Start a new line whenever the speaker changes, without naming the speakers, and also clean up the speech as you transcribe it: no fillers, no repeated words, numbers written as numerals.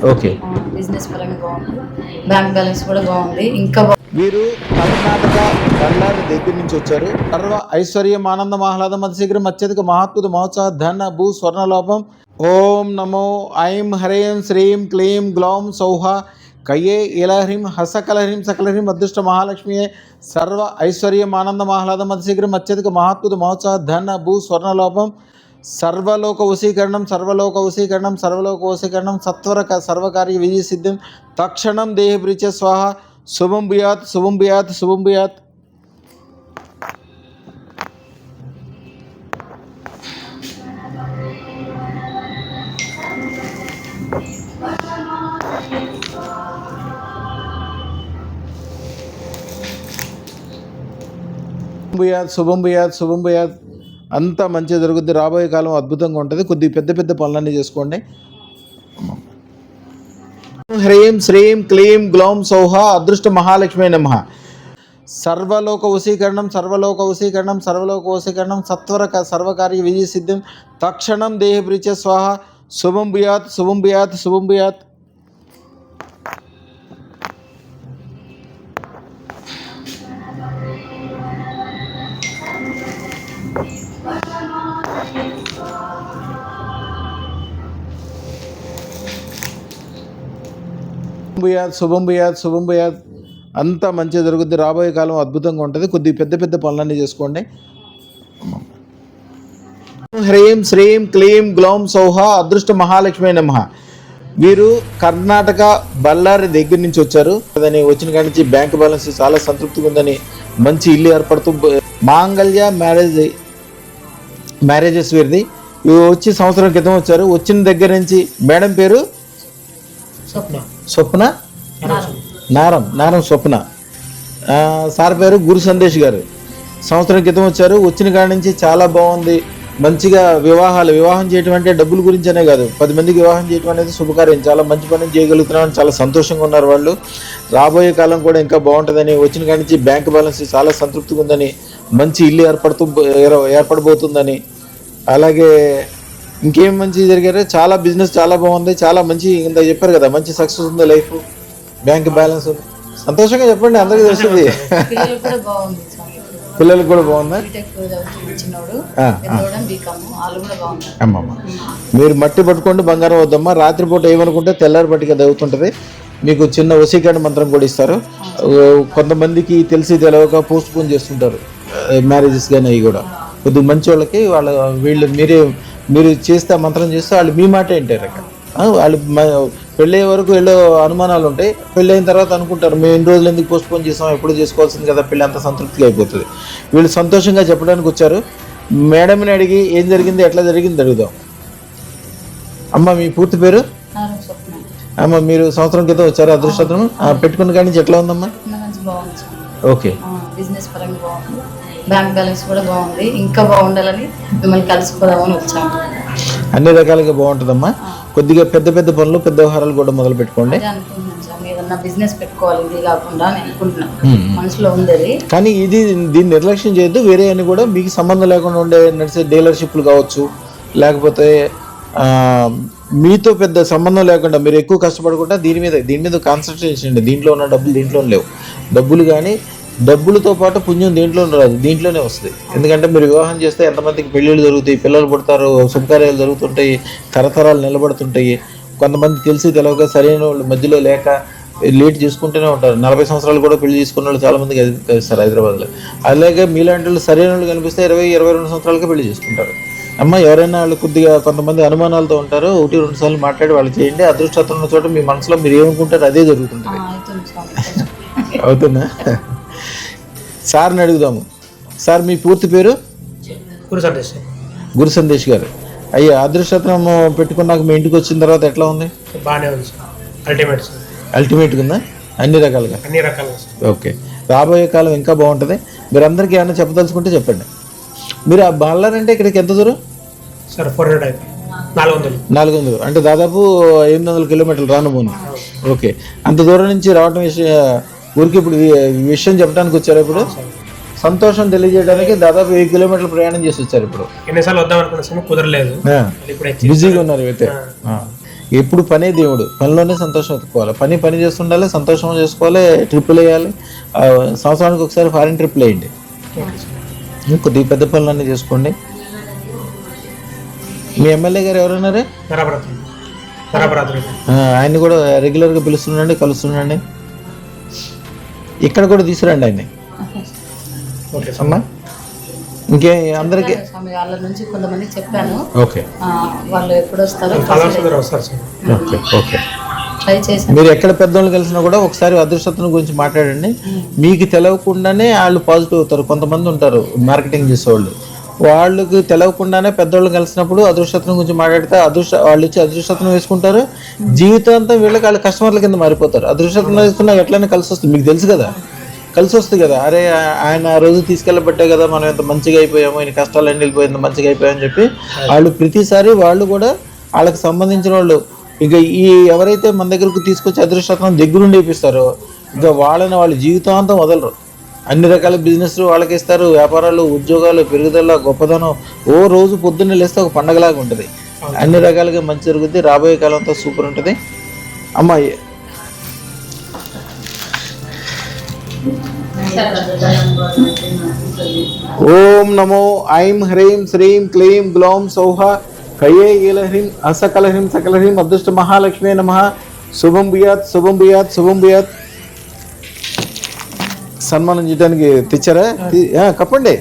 Okay.
Business పరంగా బాగుంది. Bank balance కూడా బాగుంది. ఇంకా
వీరు కర్ణాటక బళ్ళారి దగ్గర నుంచి వచ్చారు. సర్వ ఐశ్వర్యం ఆనందం ఆహ్లాదం అతిశీఘ్రం అత్యధిక మహాత్ముత మహోత్సవ ధన భూ స్వర్ణలోభం. ఓం నమో ఐం హ్రీం శ్రీం క్లీం గ్లౌం సౌహ కయ్యే ఇలహ్రీం హసకలహ్రీం సకలహ్రీం అదృష్ట మహాలక్ష్మియే సర్వ ఐశ్వర్యం ఆనందం ఆహ్లాదం అతిశీఘ్రం అత్యధిక మహాత్ముత మహోత్సవ ధన భూ స్వర్ణలోభం. సర్వలోక వశీకరణం సర్వలోక వశీకరణం సర్వలోక వశీకరణం సత్వర సర్వకార్య విజయ సిద్ధిం తక్షణం దేహప్రీచ స్వాహ శుభం భూయాత్ శుభం భూయాత్ శుభం భూయాత్. శుభం భూయాత్ శుభం భూయాత్. అంతా మంచిగా జరుగుద్ది. రాబోయే కాలం అద్భుతంగా ఉంటుంది. కొద్దిగా పెద్ద పెద్ద పనులన్నీ చేసుకోండి. హ్రీం శ్రీం క్లీం గ్లౌం సౌహ అదృష్ట మహాలక్ష్మి నమః. సర్వలోక వశీకరణం సర్వలోక వశీకరణం సర్వలోక వశీకరణం సత్వర సర్వకార్య విజయ సిద్ధిం తక్షణం దేహప్రీచ స్వాహ శుభం భూయాత్ శుభం భూయాత్ శుభం భూయాత్. శుభం భూయాత్ శుభం భూయాత్. అంతా మంచిగా జరుగుద్ది. రాబోయే కాలం అద్భుతంగా ఉంటుంది. కొద్దిగా పెద్ద పెద్ద పనులన్నీ చేసుకోండి. హ్రీం శ్రీం క్లీం గ్లౌం సౌహ అదృష్ట మహాలక్ష్మి నమః. వీరు కర్ణాటక బళ్ళారి దగ్గర నుంచి వచ్చారు. అదని వచ్చిన కాడి నుంచి బ్యాంక్ బ్యాలెన్స్ చాలా సంతృప్తిగా ఉందని మంచి ఇల్లు ఏర్పడుతూ మాంగళ్య మ్యారేజెస్ వీరిది. ఇవి వచ్చి సంవత్సరం క్రితం వచ్చారు. వచ్చిన దగ్గర నుంచి మేడం పేరు స్వప్న నారం స్వప్న. సార్ పేరు గురు సందేశ్ గారు. సంవత్సరం క్రితం వచ్చారు. వచ్చిన కాడి నుంచి చాలా బాగుంది. మంచిగా వివాహం చేయటం అంటే డబ్బుల గురించి అనే కాదు, 10 మందికి వివాహం చేయటం అనేది శుభకార్యం. చాలా మంచి పని చేయగలుగుతున్నామని చాలా సంతోషంగా ఉన్నారు వాళ్ళు. రాబోయే కాలం కూడా ఇంకా బాగుంటుందని వచ్చిన కాడి నుంచి బ్యాంక్ బ్యాలెన్స్ చాలా సంతృప్తిగా ఉందని మంచి ఇల్లు ఏర్పడబోతుందని, అలాగే ఇంకేం మంచి జరిగారు. చాలా బిజినెస్ చాలా బాగుంది. చాలా మంచి ఇంత చెప్పారు కదా, మంచి సక్సెస్ ఉంది లైఫ్. బ్యాంక్ బ్యాలెన్స్ ఉంది. సంతోషంగా చెప్పండి, అందరికీ తెలుస్తుంది. పిల్లలకు కూడా బాగుందా? అమ్మమ్మ మీరు మట్టి పట్టుకోండి, బంగారం వద్దమ్మా. రాత్రిపూట ఏమనుకుంటే తెల్లారి పట్టిగా దవుతుంటుంది. మీకు చిన్న వశీకరణ మంత్రం కూడా ఇస్తారు. కొంతమందికి తెలిసి తెలవక పోస్ట్ పోన్ చేస్తుంటారు మ్యారేజెస్ కానీ. అవి కూడా కొద్దిగా మంచి వాళ్ళకి మీరు చేస్తే మంత్రం చేస్తే వాళ్ళు మీ మాట వింటారు. వాళ్ళు పెళ్ళయ్యే వరకు ఏదో అనుమానాలు ఉంటాయి. పెళ్ళైన తర్వాత అనుకుంటారు మేము ఎన్ని రోజులు ఎందుకు పోస్ట్ పోన్ చేస్తాం, ఎప్పుడు చేసుకోవాల్సింది కదా, పెళ్ళి అంత సంతృప్తిగా అయిపోతుంది. వీళ్ళు సంతోషంగా చెప్పడానికి వచ్చారు. మేడంని అడిగి ఏం జరిగింది, ఎట్లా జరిగింది అడుగుదాం. అమ్మ మీ పూర్తి పేరు? అమ్మ మీరు సంవత్సరం క్రితం వచ్చారు అదృష్టం పెట్టుకున్న కాడి నుంచి ఎట్లా ఉందమ్మా? ఓకే.
బిజినెస్ పరంగా బాగుంది. బ్యాంక్ బ్యాలెన్స్ కూడా బాగుంది. ఇంకా బాగుండాలని మిమ్మల్ని కలిసిపోదామని వచ్చాము.
అన్ని రకాలుగా బాగుంటుందమ్మా. కొద్దిగా పెద్ద పెద్ద పనులు పెద్ద వ్యవహారాలు కూడా మొదలు పెట్టుకోండి.
ఏదన్నా బిజినెస్ పెట్టుకోవాలి ఇది కాకుండా అనుకుంటున్నాను, మనసులో ఉంది.
కానీ దీన్ని నిర్లక్ష్యం చేయొద్దు. వేరే అని కూడా మీకు సంబంధం లేకుండా ఉండే నడిచే డీలర్షిప్లు కావచ్చు, లేకపోతే మీతో పెద్ద సంబంధం లేకుండా మీరు ఎక్కువ కష్టపడకుండా దీని మీద కాన్సన్ట్రేషన్ చేయండి. దీంట్లో ఉన్న డబ్బులు దీంట్లో లేవు. డబ్బులు కానీ డబ్బులతో పాటు పుణ్యం దీంట్లోనే వస్తుంది. ఎందుకంటే మీరు వివాహం చేస్తే ఎంతమందికి పెళ్ళిళ్ళు జరుగుతాయి, పిల్లలు పుడతారు, శుభకార్యాలు జరుగుతుంటాయి, తరతరాలు నిలబడుతుంటాయి. కొంతమంది తెలిసి తెలవక సరైన వాళ్ళు మధ్యలో లేక లేట్ చేసుకుంటూనే ఉంటారు. 40 సంవత్సరాలు కూడా పెళ్లి చేసుకున్న వాళ్ళు చాలా మందికి కలుస్తారు హైదరాబాద్లో. అలాగే మీలాంటి వాళ్ళు సరైన వాళ్ళు కనిపిస్తే 20-22 సంవత్సరాలకే పెళ్లి చేసుకుంటారు. అమ్మ ఎవరైనా వాళ్ళు కొద్దిగా కొంతమంది అనుమానాలతో ఉంటారు, 1-2 సార్లు మాట్లాడి వాళ్ళు చేయండి. అదృష్టం ఉన్న చోట మీ మనసులో మీరు ఏమనుకుంటారు అదే జరుగుతుంటుంది. అవుతుందా? సార్ని అడుగుదాము. సార్ మీ పూర్తి పేరు? గురు సందేశ్ గారు. అయ్యా అదృష్టం పెట్టుకున్నాక మీ ఇంటికి వచ్చిన తర్వాత ఎట్లా ఉంది?
బాగానే ఉంది సార్.
అల్టిమేట్గా ఉందా? అన్ని రకాలుగా. ఓకే. రాబోయే కాలం ఇంకా బాగుంటుంది. మీరు అందరికీ ఏమైనా చెప్పదలుచుకుంటే చెప్పండి. మీరు ఆ బళ్ళారంటే ఇక్కడికి ఎంత దూరం
సార్? 400
అంటే దాదాపు 800 కిలోమీటర్లు రానుబోను. ఓకే. అంత దూరం నుంచి రావడం ఊరికి ఇప్పుడు విషయం చెప్పడానికి వచ్చారు. ఇప్పుడు సంతోషం తెలియజేయడానికి దాదాపు 1 కిలోమీటర్లు ప్రయాణం చేసి వచ్చారు. ఇప్పుడు
ఎన్నిసార్లు వద్దాం అనుకున్నా కుదరలేదు,
బిజీగా ఉన్నారు అయితే. ఎప్పుడు పనే దేవుడు, పనిలోనే సంతోషం వెతుక్కోవాలి. పని చేస్తుండాలి, సంతోషం చేసుకోవాలి, ట్రిప్పులు వేయాలి. సంవత్సరానికి ఒకసారి ఫారిన్ ట్రిప్పులు వేయండి.
Okay sir.
కొద్దిగా పెద్ద పనులన్నీ చేసుకోండి. మీ ఎమ్మెల్యే గారు ఎవరున్నారే?
నరభరాత్రి
ఆయన్ని కూడా రెగ్యులర్గా పిలుస్తుండండి, కలుస్తుండండి. ఇక్కడ కూడా తీసుకురండి ఆయన్ని.
Okay sir.
అమ్మా ఇంకే అందరికీ
స్వామి వాళ్ళ నుంచి కొంతమంది చెప్పాను.
ఓకే
వాళ్ళు ఎప్పుడు వస్తారో
వస్తారు సార్.
Okay okay.
ట్రై చేశాను.
మీరు ఎక్కడ పెద్దోళ్ళు కలిసినా కూడా ఒకసారి అదృష్టత్వం గురించి మాట్లాడండి. మీకు తెలవకుండానే వాళ్ళు పాజిటివ్ అవుతారు. కొంతమంది ఉంటారు మార్కెటింగ్ చేసేవాళ్ళు, వాళ్ళకి తెలవకుండానే పెద్దోళ్ళు కలిసినప్పుడు అదృష్టత్వం గురించి మాట్లాడితే వాళ్ళు వచ్చి అదృష్టత్వం వేసుకుంటారు. జీవితాంతం వీళ్ళకి వాళ్ళు కస్టమర్ల కింద మారిపోతారు. అదృష్టత్వం వేసుకున్నా ఎట్లయినా కలిసి వస్తుంది, మీకు తెలుసు కదా, కలిసి వస్తుంది కదా. అరే ఆయన ఆ రోజు తీసుకెళ్ళబట్టే కదా మనం ఎంత మంచిగా అయిపోయాము, ఈయన కష్టాలు ఎండి వెళ్ళిపోయింది, మంచిగా అయిపోయామని చెప్పి వాళ్ళు ప్రతిసారి వాళ్ళు కూడా వాళ్ళకి సంబంధించిన వాళ్ళు ఇక ఈ ఎవరైతే మన దగ్గరకు తీసుకొచ్చి అదృష్టత్వం దగ్గరుండి వేపిస్తారో ఇక వాళ్ళని వాళ్ళ జీవితాంతం వదలరు. అన్ని రకాల బిజినెస్లు వాళ్ళకి ఇస్తారు, వ్యాపారాలు, ఉద్యోగాలు, పెరుగుదల, గొప్పదనం. ఓ రోజు పొద్దున్నే లేస్తే ఒక పండగలాగా ఉంటుంది. అన్ని రకాలుగా మంచి జరుగుద్ది. రాబోయే కాలంతో సూపర్ ఉంటుంది. అమ్మాయి ఓం నమో ఐం హ్రీం శ్రీం క్లీం గ్లౌం సౌహ కయే ఈలహ్రీం అసకలహ్రీం సకలహ్రీం అదృష్ట మహాలక్ష్మీ నమః. శుభం భూయాత్, శుభం భూయాత్, శుభం భూయాత్. సన్మానం చేయడానికి తెచ్చారా? కప్పండి.